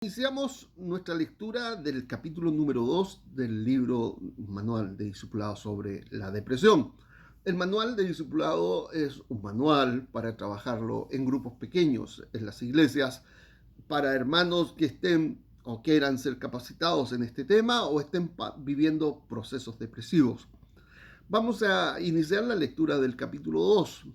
Iniciamos nuestra lectura del capítulo número 2 del libro Manual de Discipulado sobre la depresión. El manual de discipulado es un manual para trabajarlo en grupos pequeños en las iglesias para hermanos que estén o quieran ser capacitados en este tema o estén viviendo procesos depresivos. Vamos a iniciar la lectura del capítulo 2.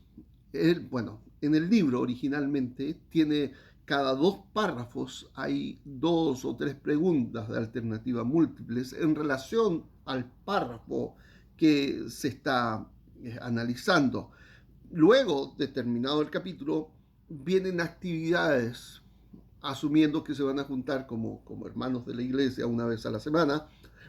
En el libro originalmente tiene cada dos párrafos hay dos o tres preguntas de alternativa múltiples en relación al párrafo que se está analizando. Luego de terminado el capítulo, vienen actividades, asumiendo que se van a juntar como hermanos de la iglesia una vez a la semana.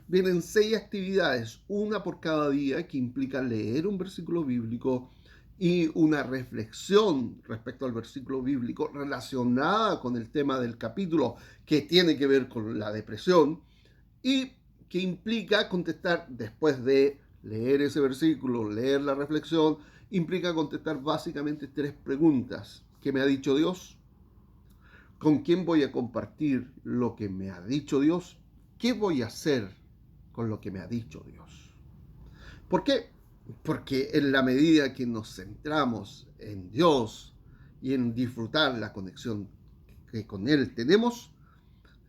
Vienen 6 actividades, una por cada día, que implica leer un versículo bíblico y una reflexión respecto al versículo bíblico relacionada con el tema del capítulo, que tiene que ver con la depresión y que implica contestar, después de leer ese versículo, leer la reflexión, implica contestar básicamente 3 preguntas. ¿Qué me ha dicho Dios? ¿Con quién voy a compartir lo que me ha dicho Dios? ¿Qué voy a hacer con lo que me ha dicho Dios? ¿Por qué? Porque en la medida que nos centramos en Dios y en disfrutar la conexión que con Él tenemos,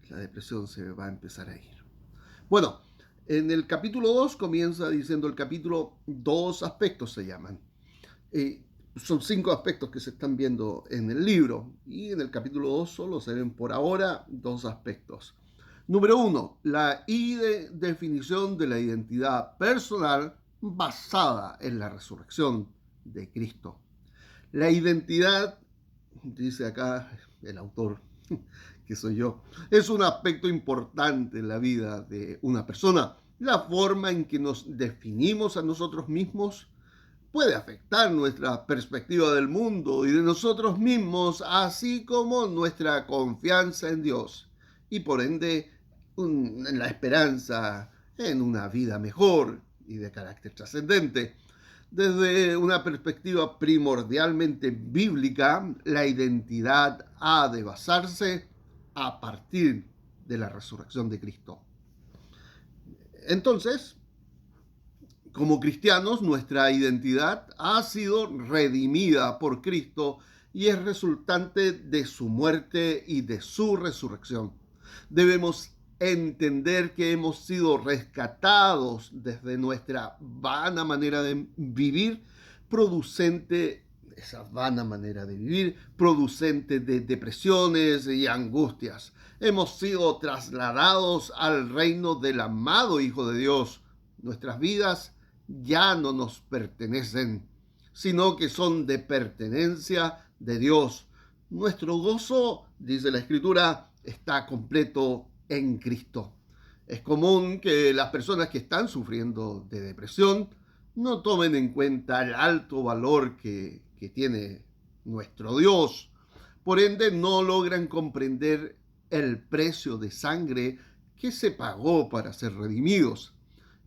la depresión se va a empezar a ir. Bueno, en el capítulo 2 comienza diciendo el capítulo, 2 aspectos se llaman. Son 5 aspectos que se están viendo en el libro y en el capítulo 2 solo se ven por ahora 2 aspectos. Número 1, la definición de la identidad personal basada en la resurrección de Cristo. La identidad, dice acá el autor, que soy yo, es un aspecto importante en la vida de una persona. La forma en que nos definimos a nosotros mismos puede afectar nuestra perspectiva del mundo y de nosotros mismos, así como nuestra confianza en Dios y por ende en la esperanza en una vida mejor y de carácter trascendente. Desde una perspectiva primordialmente bíblica, la identidad ha de basarse a partir de la resurrección de Cristo. Entonces, como cristianos, nuestra identidad ha sido redimida por Cristo y es resultante de su muerte y de su resurrección. Debemos entender que hemos sido rescatados desde nuestra vana manera de vivir, esa vana manera de vivir, producente de depresiones y angustias. Hemos sido trasladados al reino del amado Hijo de Dios. Nuestras vidas ya no nos pertenecen, sino que son de pertenencia de Dios. Nuestro gozo, dice la Escritura, está completo en Cristo. Es común que las personas que están sufriendo de depresión no tomen en cuenta el alto valor que tiene nuestro Dios. Por ende, no logran comprender el precio de sangre que se pagó para ser redimidos.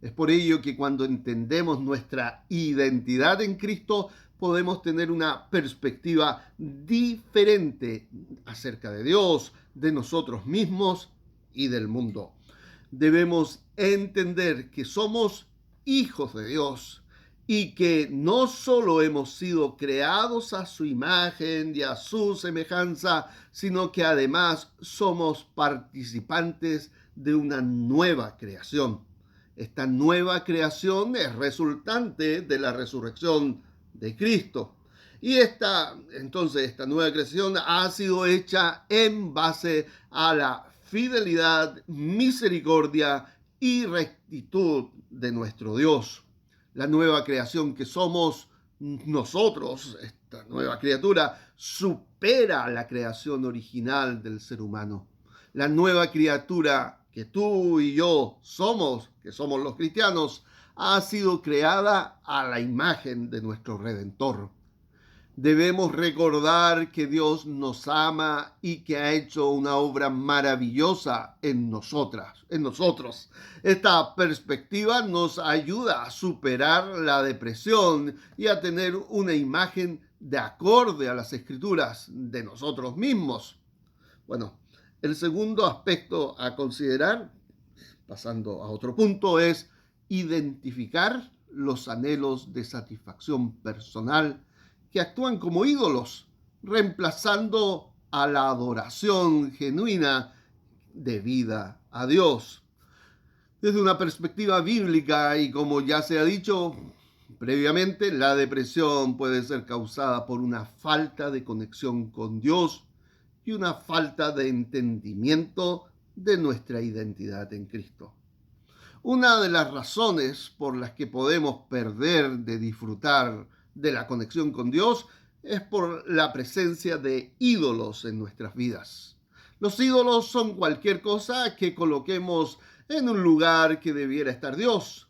Es por ello que cuando entendemos nuestra identidad en Cristo, podemos tener una perspectiva diferente acerca de Dios, de nosotros mismos y del mundo. Debemos entender que somos hijos de Dios y que no solo hemos sido creados a su imagen y a su semejanza, sino que además somos participantes de una nueva creación. Esta nueva creación es resultante de la resurrección de Cristo. Y esta nueva creación ha sido hecha en base a la fidelidad, misericordia y rectitud de nuestro Dios. La nueva creación que somos nosotros, esta nueva criatura, supera la creación original del ser humano. La nueva criatura que tú y yo somos, que somos los cristianos, ha sido creada a la imagen de nuestro Redentor. Debemos recordar que Dios nos ama y que ha hecho una obra maravillosa en nosotros. Esta perspectiva nos ayuda a superar la depresión y a tener una imagen de acorde a las Escrituras de nosotros mismos. Bueno, El segundo aspecto a considerar, pasando a otro punto, es identificar los anhelos de satisfacción personal que actúan como ídolos, reemplazando a la adoración genuina debida a Dios. Desde una perspectiva bíblica y como ya se ha dicho previamente, la depresión puede ser causada por una falta de conexión con Dios y una falta de entendimiento de nuestra identidad en Cristo. Una de las razones por las que podemos perder de disfrutar de la conexión con Dios es por la presencia de ídolos en nuestras vidas. Los ídolos son cualquier cosa que coloquemos en un lugar que debiera estar Dios.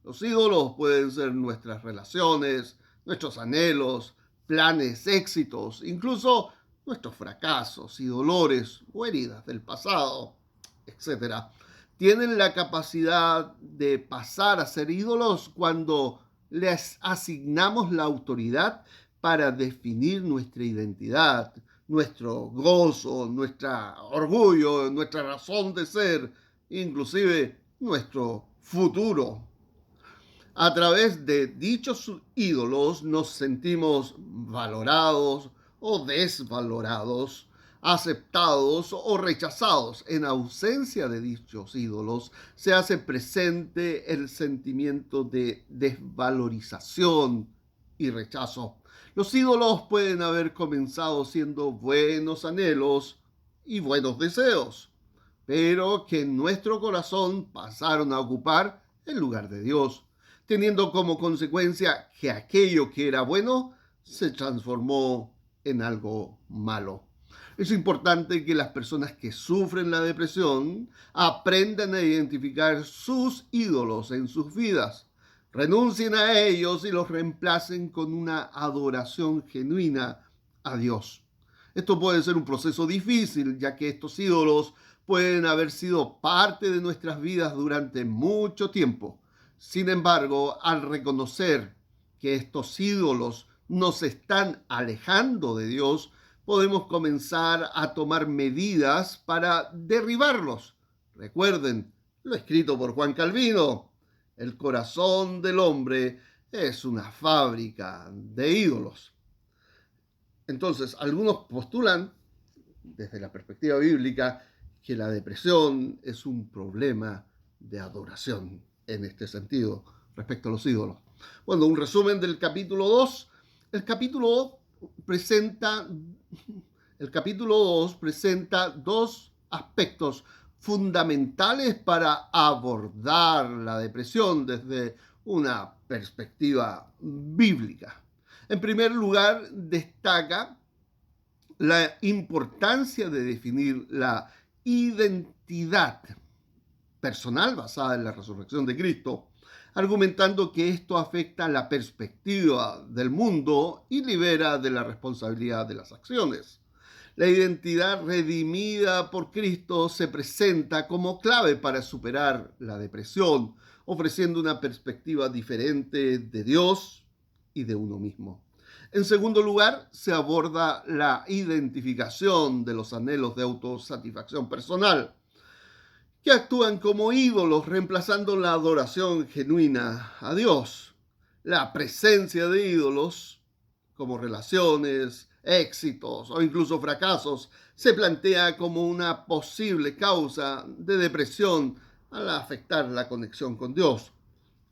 Los ídolos pueden ser nuestras relaciones, nuestros anhelos, planes, éxitos, incluso nuestros fracasos y dolores o heridas del pasado, etcétera. Tienen la capacidad de pasar a ser ídolos cuando les asignamos la autoridad para definir nuestra identidad, nuestro gozo, nuestro orgullo, nuestra razón de ser, inclusive nuestro futuro. A través de dichos ídolos nos sentimos valorados o desvalorados, aceptados o rechazados. En ausencia de dichos ídolos se hace presente el sentimiento de desvalorización y rechazo. Los ídolos pueden haber comenzado siendo buenos anhelos y buenos deseos, pero que en nuestro corazón pasaron a ocupar el lugar de Dios, teniendo como consecuencia que aquello que era bueno se transformó en algo malo. Es importante que las personas que sufren la depresión aprendan a identificar sus ídolos en sus vidas, renuncien a ellos y los reemplacen con una adoración genuina a Dios. Esto puede ser un proceso difícil, ya que estos ídolos pueden haber sido parte de nuestras vidas durante mucho tiempo. Sin embargo, al reconocer que estos ídolos nos están alejando de Dios, podemos comenzar a tomar medidas para derribarlos. Recuerden lo escrito por Juan Calvino: el corazón del hombre es una fábrica de ídolos. Entonces, algunos postulan, desde la perspectiva bíblica, que la depresión es un problema de adoración en este sentido respecto a los ídolos. Bueno, un resumen del capítulo 2. El capítulo 2 presenta, dos aspectos fundamentales para abordar la depresión desde una perspectiva bíblica. En primer lugar, destaca la importancia de definir la identidad personal basada en la resurrección de Cristo, argumentando que esto afecta la perspectiva del mundo y libera de la responsabilidad de las acciones. La identidad redimida por Cristo se presenta como clave para superar la depresión, ofreciendo una perspectiva diferente de Dios y de uno mismo. En segundo lugar, se aborda la identificación de los anhelos de autosatisfacción personal, que actúan como ídolos, reemplazando la adoración genuina a Dios. La presencia de ídolos, como relaciones, éxitos o incluso fracasos, se plantea como una posible causa de depresión al afectar la conexión con Dios.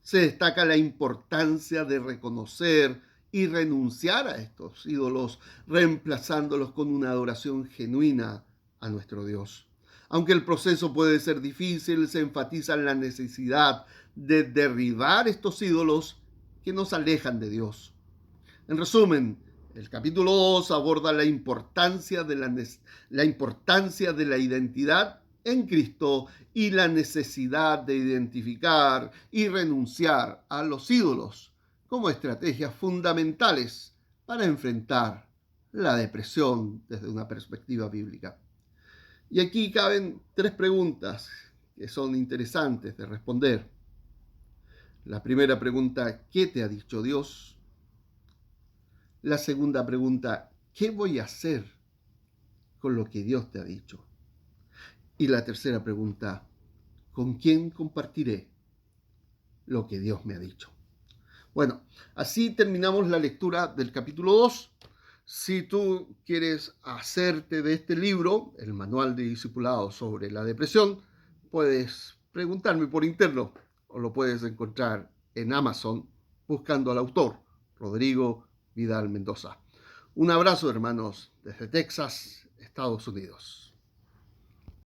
Se destaca la importancia de reconocer y renunciar a estos ídolos, reemplazándolos con una adoración genuina a nuestro Dios. Aunque el proceso puede ser difícil, se enfatiza en la necesidad de derribar estos ídolos que nos alejan de Dios. En resumen, el capítulo 2 aborda la importancia de la identidad en Cristo y la necesidad de identificar y renunciar a los ídolos como estrategias fundamentales para enfrentar la depresión desde una perspectiva bíblica. Y aquí caben 3 preguntas que son interesantes de responder. La primera pregunta: ¿qué te ha dicho Dios? La segunda pregunta: ¿qué voy a hacer con lo que Dios te ha dicho? Y la tercera pregunta, ¿con quién compartiré lo que Dios me ha dicho? Bueno, así terminamos la lectura del capítulo 2. Si tú quieres hacerte de este libro, el Manual de Discipulado sobre la Depresión, puedes preguntarme por interno o lo puedes encontrar en Amazon buscando al autor, Rodrigo Vidal Mendoza. Un abrazo, hermanos, desde Texas, Estados Unidos.